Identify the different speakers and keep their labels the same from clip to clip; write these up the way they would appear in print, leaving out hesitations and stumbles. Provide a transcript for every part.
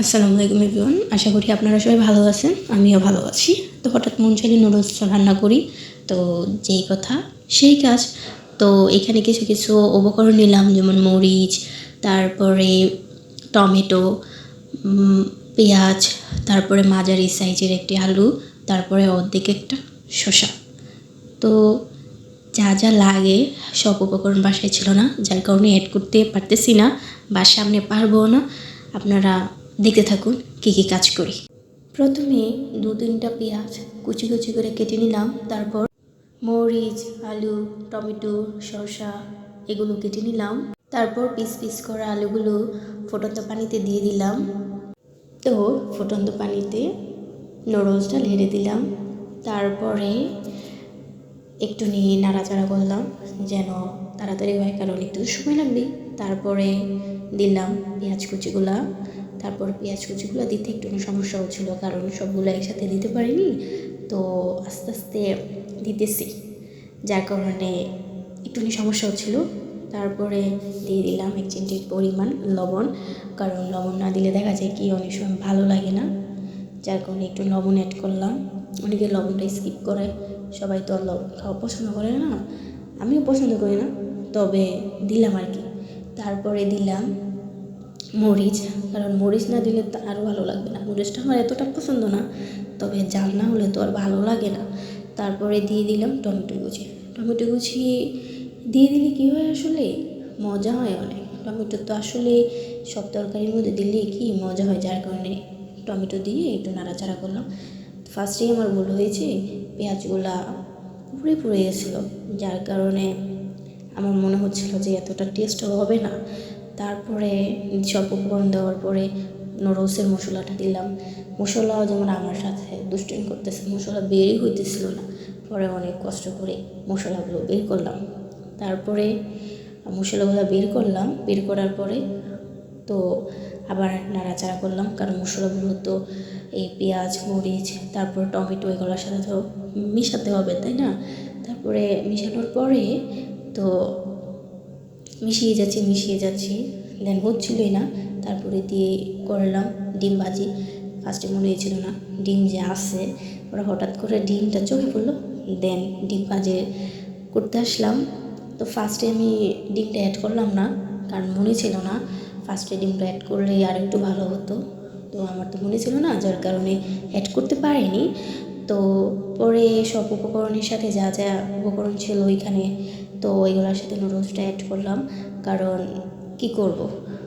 Speaker 1: আসসালামু আলাইকুম এভরিওয়ান, আশা করি আপনারা সবাই ভালো আছেন। আমিও ভালো আছি। তো হঠাৎ মন চাইলে নুডলস রান্না করি, তো যেই কথা সেই কাজ। তো এখানে কিছু কিছু উপকরণ নিলাম, যেমন মরিচ, তারপরে টমেটো, পেঁয়াজ, তারপরে মাঝারি সাইজের একটি আলু, তারপরে অর্ধেক একটা শসা। তো যা যা লাগে সব উপকরণ বাসায় ছিল না, যার কারণে অ্যাড করতে পারতেছি না বা সামনে পারবো না। আপনারা দেখতে থাকুন কী কী কাজ করি। প্রথমে 2-3টা পেঁয়াজ কুচি কুচি করে কেটে নিলাম, তারপর মরিচ, আলু, টমেটো, শসা এগুলো কেটে নিলাম, তারপর পিস পিস করা আলুগুলো ফুটন্ত পানিতে দিয়ে দিলাম। তো ফুটন্ত পানিতে নুডলসটা ঢেলে দিলাম, তারপরে একটু নিয়ে নাড়াচাড়া করলাম যেন তাড়াতাড়ি হয়, কারণ একটু সময় লাগবে। তারপরে দিলাম পেঁয়াজ কুচিগুলা, তারপর পেঁয়াজ কুচিগুলো দিতে একটু সমস্যা হচ্ছিলো, কারণ সবগুলো একসাথে দিতে পারিনি, তো আস্তে আস্তে দিতেছি, যার কারণে একটুখানি সমস্যা হচ্ছিলো। তারপরে দিয়ে দিলাম 1 চিমটির পরিমাণ লবণ, কারণ লবণ না দিলে দেখা যায় কি অনেক সময় ভালো লাগে না, যার কারণে একটু লবণ অ্যাড করলাম। অনেকে লবণটা স্কিপ করে, সবাই তো আর লবণ খাওয়া পছন্দ করে না, আমিও পছন্দ করি না, তবে দিলাম আর কি। তারপরে দিলাম মরিচ, কারণ মরিচ না দিলে তো আরও ভালো লাগবে না। মরিচটা আমার এতটা পছন্দ না, তবে জাল না হলে তো আর ভালো লাগে না। তারপরে দিয়ে দিলাম টমেটো কুচি। টমেটো কুচি দিয়ে দিলে কী হয়, আসলে মজা হয় অনেক। টমেটো তো আসলে সব তরকারির মধ্যে দিলে কি মজা হয়, যার কারণে টমেটো দিয়ে একটু নাড়াচাড়া করলাম। ফার্স্টেই আমার ভুল হয়েছে, পেঁয়াজগুলা পুড়ে পুড়ে গেছিলো, যার কারণে আমার মনে হচ্ছিলো যে এতটা টেস্ট হবে না। তারপরে সব উপকরণ দেওয়ার পরে নুডলসের মশলাটা দিলাম। মশলাও যেমন আমার সাথে দুষ্টুমি করতেছে, মশলা বেরই হইতেছিল না, পরে অনেক কষ্ট করে মশলাগুলো বের করলাম। তারপরে মশলাগুলো বের করার পরে তো আবার নাড়াচাড়া করলাম, কারণ মশলাগুলো তো এই পেঁয়াজ, মরিচ, তারপর টমেটো এগুলোর সাথে তো মিশাতে হবে, তাই না? তারপরে মিশানোর পরে তো মিশিয়ে যাচ্ছি, দেন হচ্ছিলোই না। তারপরে দিয়ে করলাম ডিম ভাজি। ফার্স্টে মনে হয়েছিল না ডিম যে আছে, ওরা হঠাৎ করে ডিমটা চোখে পড়লো, দেন ডিম ভাজি করতে আসলাম। তো ফার্স্টে আমি ডিমটা অ্যাড করলাম না, কারণ মনে ছিল না। ফার্স্টে ডিমটা অ্যাড করলে আর একটু ভালো হতো, তো আমার তো মনে ছিল না, যার কারণে অ্যাড করতে পারিনি। তো পরে সব উপকরণের সাথে যা যা উপকরণ ছিল ওইখানে, তো ওইগুলোর সাথে নুডলসটা অ্যাড করলাম, কারণ কি করব,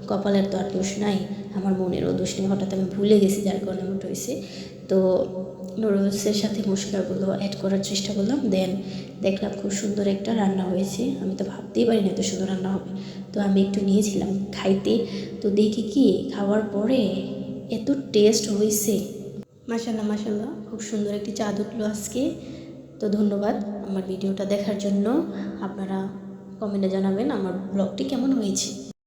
Speaker 1: কপালের তো আর দোষ নাই, আমার মনেরও দোষ নেই, হঠাৎ আমি ভুলে গেছি, যার কারণে এমনটা হয়েছে। তো নুডলসের সাথে মশলাগুলো অ্যাড করার চেষ্টা করলাম, দেন দেখলাম খুব সুন্দর একটা রান্না হয়েছে। আমি তো ভাবতেই পারি না এত সুন্দর রান্না হবে। তো আমি একটু নিয়েছিলাম খাইতে, তো দেখি কি খাওয়ার পরে এত টেস্ট হয়েছে, মাশাল্লাহ মাশাল্লাহ, খুব সুন্দর একটি চাঁদ উঠলো আজকে। তো ধন্যবাদ আমার ভিডিওটা দেখার জন্য। আপনারা কমেন্টে জানাবেন আমার ব্লগটি কেমন হয়েছে।